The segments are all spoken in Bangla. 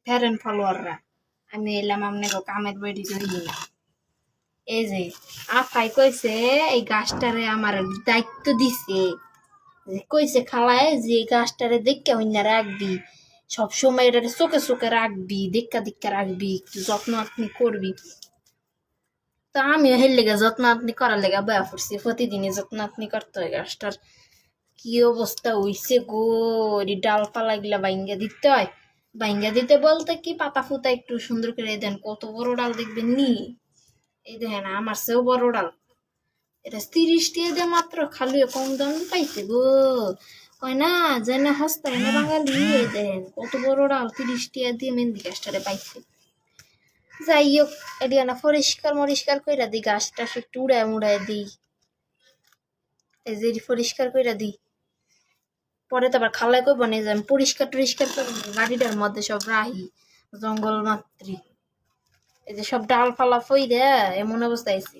ফ্যারেন ফলোয়াররা, আমি এলাম আপনাকে কামের বেড়ি ধরি না। এই যে আফাই কইছে এই গাছটারে আমার দায়িত্ব দিছে, কইছে খালায় যে এই গাছটারে দেখে হইনা রাখবি, সবসময় এটারে চোখে চোখে রাখবি, দেখা দেখা রাখবি, একটু যত্ন আপনি করবি। তো আমিও হের লেগে যত্ন আপনি করার লেগে বয়া পড়ছি, প্রতিদিনই যত্ন আপনি করতে হয় গাছটার। কি অবস্থা হইছে গো, ডালপালা গুলা বাইঙ্গা দিতে হয়। বাইঙ্গা দিতে বলতে কি পাতা ফুতা একটু সুন্দর করে দেন, কত বড় ডাল দেখবেন নি। এই দেখেন আমার চেয়েও বড় ডাল, এটা 30 টাকা দিয়ে মাত্র, খালি কম দাম পাইছে গো। কয় না যে না হস্তায় না বাঙালি, এই দেখেন কত বড় ডাল, 30 টাকা দিয়ে মেহেন্দি গাছটারে পাইছে। যাই হোক, এটি না পরিষ্কার মরিষ্কার কইরা দিই, গাছটা একটু উড়ায় মুড়ায় দিই, এই যে পরিষ্কার কইরা দিই। পরে তো আবার খালাই কই বনে যাই পরিষ্কার টরিষ্কার করে বাড়িটার মধ্যে সব রাহি জঙ্গল মাত্রি। এই যে সব ডালপালা ফইরে এমন অবস্থা আইছে।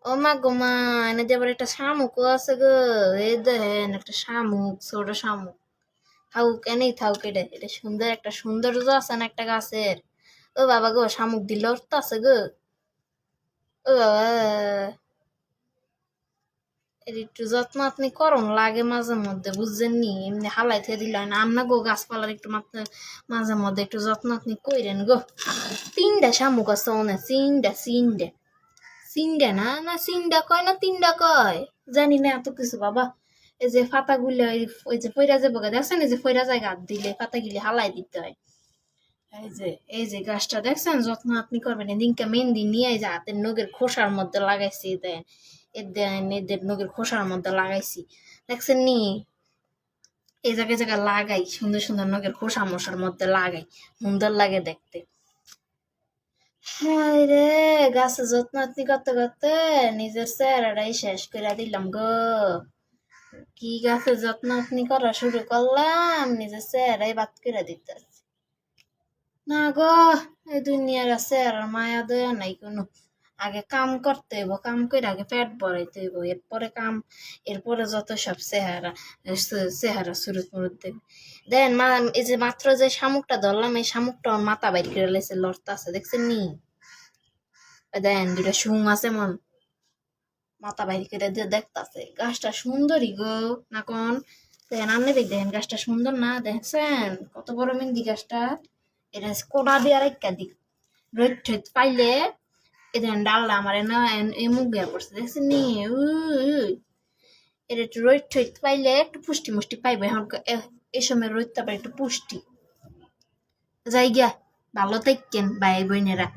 ও মা গো মা, এনে যে আবার একটা শামুকও আছে গো, এই দেখেন একটা শামুক, ছোট শামুক। থাকুক এনেই থাকুক, এটা সুন্দর একটা সৌন্দর্য আছে না একটা গাছের। ও বাবা গো, শামুক দিল আছে গো। ও বাবা, এর একটু যত্ন আপনি করুন লাগে মাঝে মধ্যে, বুঝছেন নি, এমনি হালাইতে দিল না। আমনা গো গাছপালার একটু মাঝে মধ্যে একটু যত্ন আপনি কইরেন গো। 3টা শামুক আছে অনেক, চিন্ডা না না চিন্ডা কয় না 3টা কয়, জানি না এত কিছু বাবা। এই যে পাতাগুলো ওই যে ফইরা যাবো গা, দেখছেন এই যে ফইরা যায় গাছ দিলে পাতাগুলি হালাই দিতে হয়। এই যে গাছটা দেখছেন যত্ন আপনি করবেন, এদিনকে মেহেন্দি নিয়ে যে হাতের নখের খোসার মধ্যে লাগাইছি, দেন এদের নখের খোসার মধ্যে লাগাইছি, দেখছেন নি। এই জায়গায় জায়গায় লাগাই, সুন্দর সুন্দর নখের খোসা মশার মধ্যে লাগাই, সুন্দর লাগে দেখতে। হ্যাঁ রে, গাছের যত্ন আপনি করতে করতে নিজের চেহারাটাই শেষ করে দিলাম গো। কি গাছের যত্ন আপনি করা শুরু করলাম, নিজের চেহারাই বাদ করে দিতে না গো। এই দুনিয়ার আছে আর মায়া দয়া নাই কোনো। আগে কাম করতে হইব, কাম করে আগে পেট ভরাইতে হইব, এরপরে কাম, এরপরে যত সব চেহারা সুরত মুরত দেবে। দেন মা, এই যে মাত্র যে শামুকটা ধরলাম, এই শামুকটা মাথা বাইর করে লেছে, লড়তে আছে দেখছেন নি। দেন 2টা শুং আছে মন, মাথা বাইর করে দিয়ে দেখতাছে। গাছটা সুন্দরই গো না কোন, দেখেন আপনি দেখেন গাছটা সুন্দর না, দেখছেন কত বড় মেহেন্দি গাছটা। এটা কোড়া দিয়ে আরেকটা দিক রোদ ঠোদ পাইলে এদের ডালটা আমার না মুখ বের করছে, দেখছেন নি। এটা একটু রোদ ঠোদ পাইলে একটু পুষ্টি মুষ্টি পাইবে, এখন এই সময় রোদটা পাই একটু পুষ্টি। যাই গিয়া, ভালো থাকেন ভাই বোনেরা।